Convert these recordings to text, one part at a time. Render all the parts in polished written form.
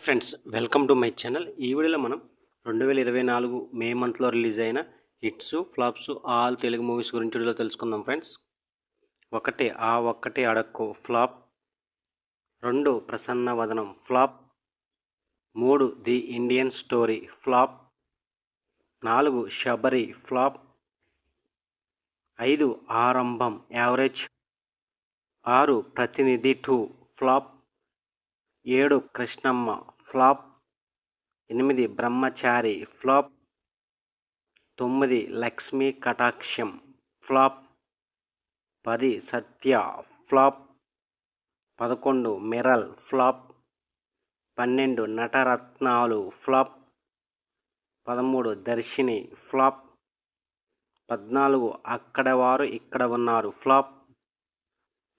Friends, welcome to my channel. ఈ వీడియోలో మనం 2024 మే మంత్లో రిలీజ్ అయిన hits flops all Telugu movies గురించి వీడియోలో తెలుసుకుందాం ఫ్రెండ్స్. 1 ఆ ఒక్కటి అడక్కు flop, 2 Prasanna Vadanam flop, 3 the Indian story flop, 4 Sabari flop, 5 Aarambham average, 6 ప్రతినిధి 2 flop, 7 Krishnamma flop, 8 Brahmachari flop, 9 Lakshmi Kataksham flop, 10 Satya flop, 11 Miral flop, 12 Natarathnalu flop, 13 Darshini flop, 14 Akkada Vaaru Ikkada Unnaru flop,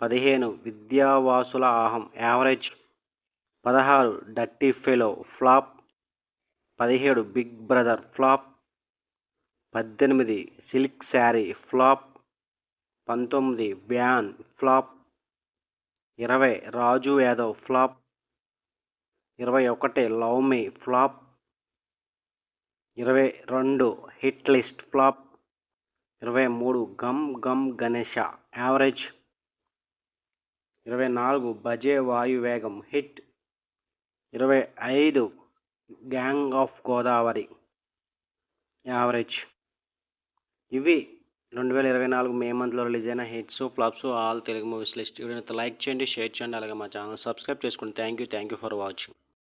15 Vidyavasula Aham average, 16 dirty fellow flop, 17 big brother flop, 18 silk sari flop, 19 van flop, 20 Raju Yadav flop, 21 love me flop, 22 hit list flop, 23 Gam Gam Ganesha average, 24 Bhaje Vayuvegam hit, 25 gang of Godavari average. ఇవి 2024 మే మంత్లో release అయిన hits flops all Telugu movies list. వీడియోని like చేయండి, share చేయండి, అలాగే మా channel subscribe చేసుకోండి. Thank you for watching.